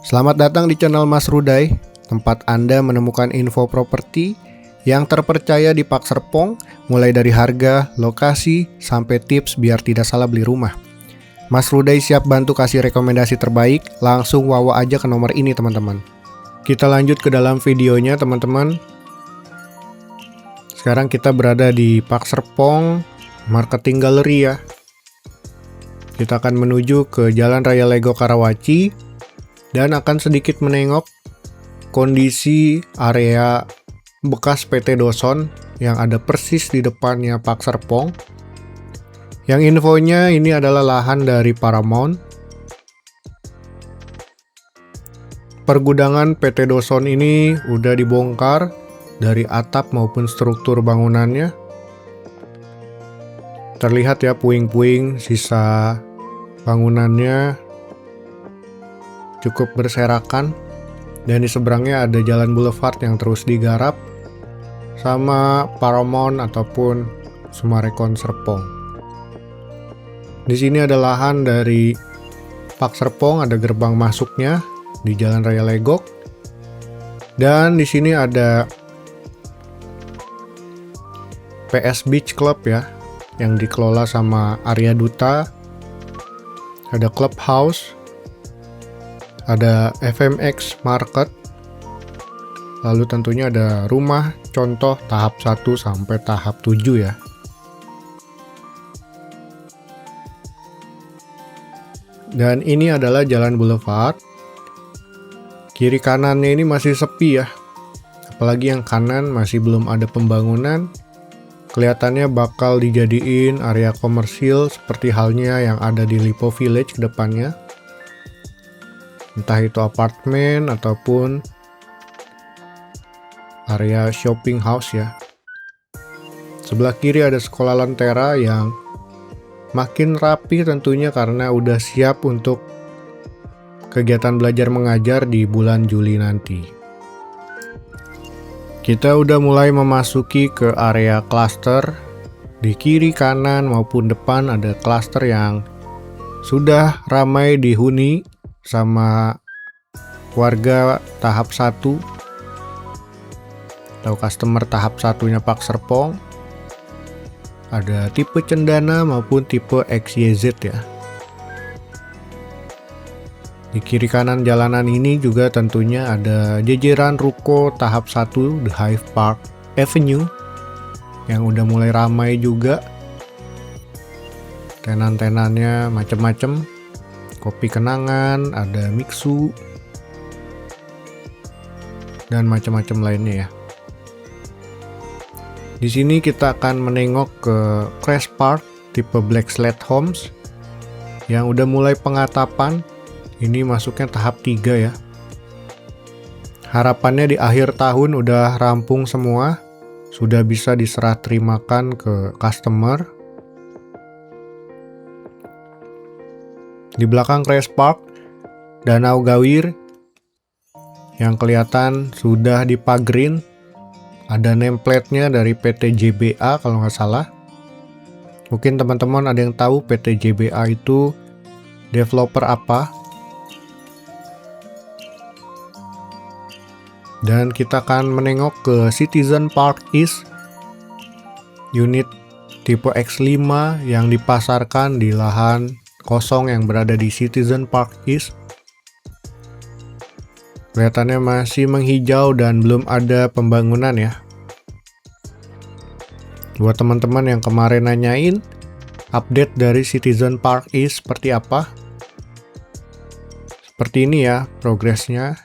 Selamat datang di channel Mas Ruday, tempat Anda menemukan info properti yang terpercaya di Pak Serpong, mulai dari harga, lokasi, sampai tips biar tidak salah beli rumah. Mas Ruday siap bantu kasih rekomendasi terbaik, langsung wawa aja ke nomor ini teman-teman. Kita lanjut ke dalam videonya teman-teman. Sekarang kita berada di Pak Serpong Marketing Gallery ya. Kita akan menuju ke Jalan Raya Lego Karawaci dan akan sedikit menengok kondisi area bekas PT Doson yang ada persis di depannya Pak Serpong. Yang infonya ini adalah lahan dari Paramount. Pergudangan PT Doson ini udah dibongkar dari atap maupun struktur bangunannya. Terlihat ya puing-puing sisa bangunannya cukup berserakan, dan di seberangnya ada jalan boulevard yang terus digarap sama Paramount ataupun Summarecon Serpong. Di sini ada lahan dari Pak Serpong, ada gerbang masuknya di Jalan Raya Legok, dan di sini ada PS Beach Club ya yang dikelola sama Arya Duta. Ada clubhouse, ada FMX Market, lalu tentunya ada rumah contoh tahap 1 sampai tahap 7 ya. Dan ini adalah jalan boulevard. Kiri kanannya ini masih sepi ya, apalagi yang kanan masih belum ada pembangunan. Kelihatannya bakal dijadiin area komersil seperti halnya yang ada di Lipo Village ke depannya. Entah itu apartemen ataupun area shopping house ya. Sebelah kiri ada sekolah Lentera yang makin rapi tentunya karena udah siap untuk kegiatan belajar mengajar di bulan Juli nanti. Kita udah mulai memasuki ke area klaster. Di kiri, kanan maupun depan ada klaster yang sudah ramai dihuni sama warga tahap 1 atau customer tahap 1-nya Pak Serpong. Ada tipe cendana maupun tipe XYZ ya. Di kiri kanan jalanan ini juga tentunya ada jejeran ruko tahap 1 The Hive Park Avenue yang udah mulai ramai juga. Tenan-tenannya macem-macem. Kopi Kenangan, ada Mixu, dan macam-macam lainnya ya. Di sini kita akan menengok ke Crash Park tipe Black Slate Homes yang udah mulai pengatapan. Ini masuknya tahap 3 ya. Harapannya di akhir tahun udah rampung semua, sudah bisa diserah terimakan ke customer. Di belakang Crash Park, Danau Gawir yang kelihatan sudah dipagerin. Ada nameplate-nya dari PT JBA kalau nggak salah. Mungkin teman-teman ada yang tahu PT JBA itu developer apa. Dan kita akan menengok ke Citizen Park East, unit tipe X5 yang dipasarkan di lahan kosong yang berada di Citizen Park East. Kelihatannya masih menghijau dan belum ada pembangunan ya. Buat teman-teman yang kemarin nanyain update dari Citizen Park East seperti apa, seperti ini ya progresnya.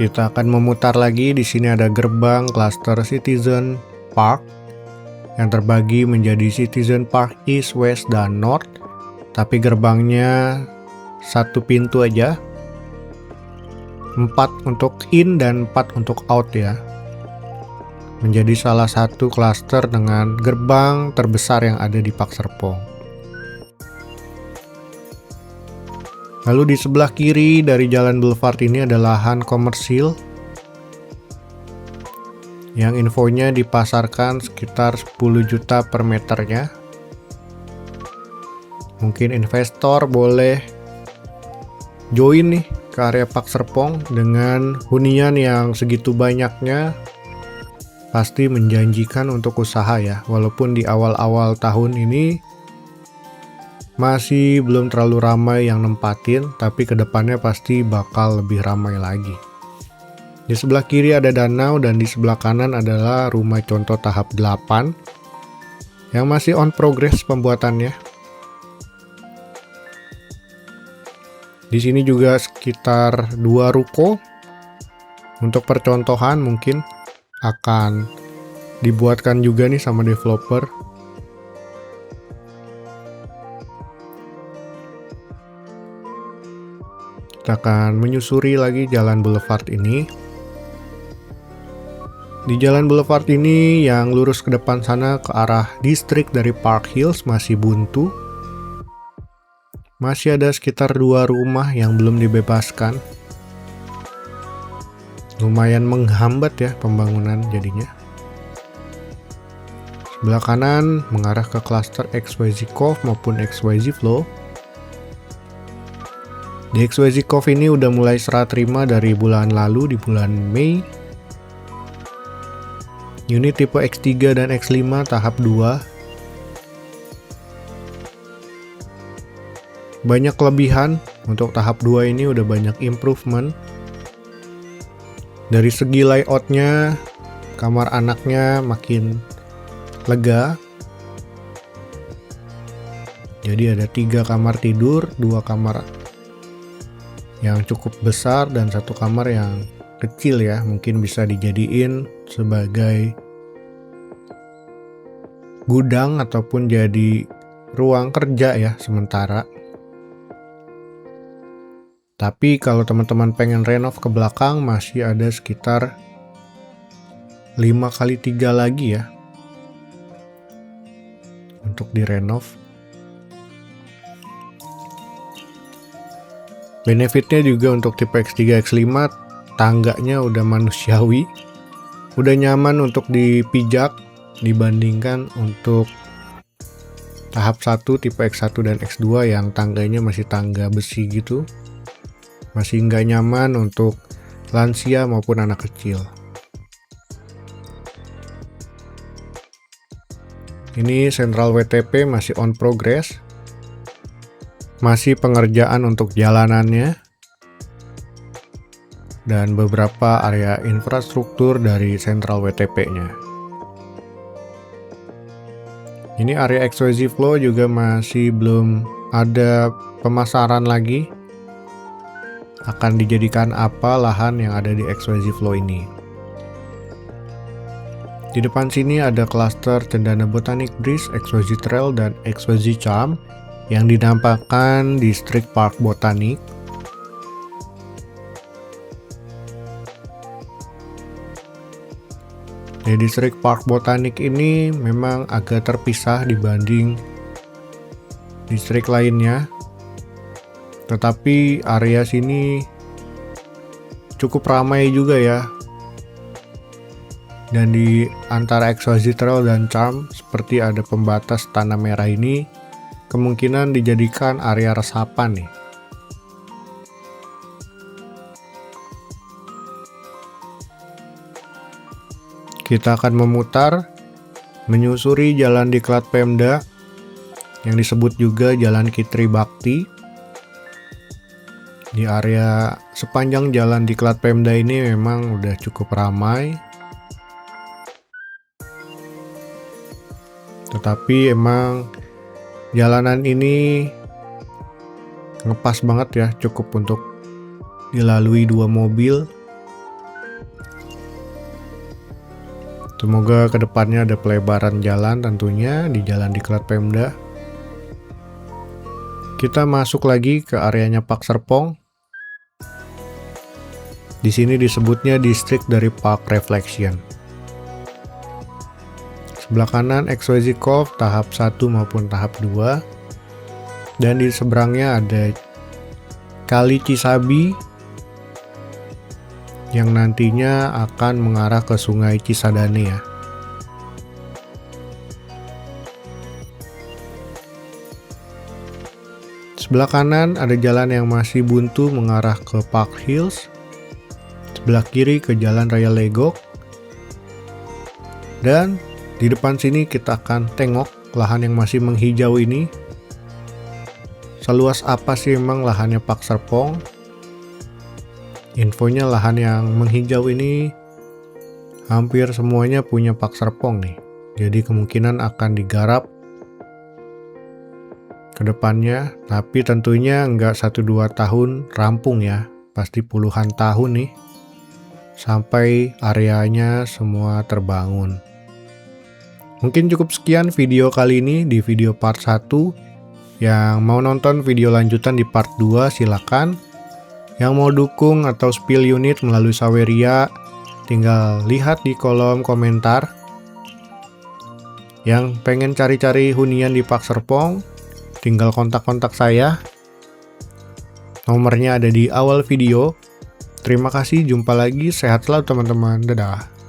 Kita akan memutar lagi. Di sini ada gerbang klaster Citizen Park yang terbagi menjadi Citizen Park East, West, dan North. Tapi gerbangnya satu pintu aja. 4 untuk in dan 4 untuk out ya. Menjadi salah satu klaster dengan gerbang terbesar yang ada di Pak Serpong. Lalu di sebelah kiri dari jalan boulevard ini ada lahan komersil yang infonya dipasarkan sekitar 10 juta per meternya. Mungkin investor boleh join nih ke area Pak Serpong dengan hunian yang segitu banyaknya. Pasti menjanjikan untuk usaha ya, walaupun di awal-awal tahun ini masih belum terlalu ramai yang nempatin, tapi kedepannya pasti bakal lebih ramai lagi. Di sebelah kiri ada danau dan di sebelah kanan adalah rumah contoh tahap 8 yang masih on progress pembuatannya. Di sini juga sekitar 2 ruko untuk percontohan mungkin akan dibuatkan juga nih sama developer. Kita akan menyusuri lagi jalan boulevard ini. Di jalan boulevard ini yang lurus ke depan sana ke arah distrik dari Park Hills masih buntu. Masih ada sekitar 2 rumah yang belum dibebaskan. Lumayan menghambat ya pembangunan jadinya. Sebelah kanan mengarah ke klaster XYZ Cove maupun XYZ Flow. Di XYZ Cove ini udah mulai serah terima dari bulan lalu di bulan Mei. Unit tipe X3 dan X5 tahap 2. Banyak kelebihan untuk tahap 2 ini udah banyak improvement. Dari segi layoutnya, kamar anaknya makin lega. Jadi ada 3 kamar tidur, 2 kamar yang cukup besar dan 1 kamar yang kecil ya. Mungkin bisa dijadiin sebagai gudang ataupun jadi ruang kerja ya sementara. Tapi kalau teman-teman pengen renov ke belakang masih ada sekitar 5x3 lagi ya untuk direnov. Benefitnya juga untuk tipe X3, X5 tangganya udah manusiawi, udah nyaman untuk dipijak dibandingkan untuk tahap 1 tipe X1 dan X2 yang tangganya masih tangga besi gitu. Masih nggak nyaman untuk lansia maupun anak kecil. Ini sentral WTP masih on progress. Masih pengerjaan untuk jalanannya. Dan beberapa area infrastruktur dari sentral WTP-nya. Ini area XYZ Flow juga masih belum ada pemasaran lagi. Akan dijadikan apa lahan yang ada di XYZ Flow ini. Di depan sini ada klaster Cendana Botanic Breeze, XYZ Trail, dan XYZ Charm yang dinampakkan distrik Park Botanik. Di distrik Park Botanik ini memang agak terpisah dibanding distrik lainnya. Tetapi area sini cukup ramai juga ya. Dan di antara XYZ Trail dan Charm seperti ada pembatas tanah merah ini kemungkinan dijadikan area resapan nih. Kita akan memutar menyusuri jalan diklat Pemda yang disebut juga Jalan Kitri Bakti. Di area sepanjang jalan diklat Pemda ini memang udah cukup ramai. Tetapi emang jalanan ini ngepas banget ya, cukup untuk dilalui 2 mobil. Semoga kedepannya ada pelebaran jalan tentunya di jalan diklat Pemda. Kita masuk lagi ke areanya Pak Serpong. Di sini disebutnya distrik dari Park Reflection. Sebelah kanan XYZ Cove tahap 1 maupun tahap 2. Dan di seberangnya ada Kali Cisabi yang nantinya akan mengarah ke Sungai Cisadane ya. Sebelah kanan ada jalan yang masih buntu mengarah ke Park Hills. Sebelah kiri ke Jalan Raya Legok. Dan di depan sini kita akan tengok lahan yang masih menghijau ini. Seluas apa sih emang lahannya Pak Serpong? Infonya lahan yang menghijau ini hampir semuanya punya Pak Serpong nih. Jadi kemungkinan akan digarap ke depannya, tapi tentunya nggak 1-2 tahun rampung ya, pasti puluhan tahun nih sampai areanya semua terbangun. Mungkin cukup sekian video kali ini di video part 1. Yang mau nonton video lanjutan di part 2 silakan. Yang mau dukung atau spill unit melalui Saweria tinggal lihat di kolom komentar. Yang pengen cari-cari hunian di Pak Serpong tinggal kontak-kontak saya. Nomornya ada di awal video. Terima kasih, jumpa lagi. Sehat selalu teman-teman. Dadah.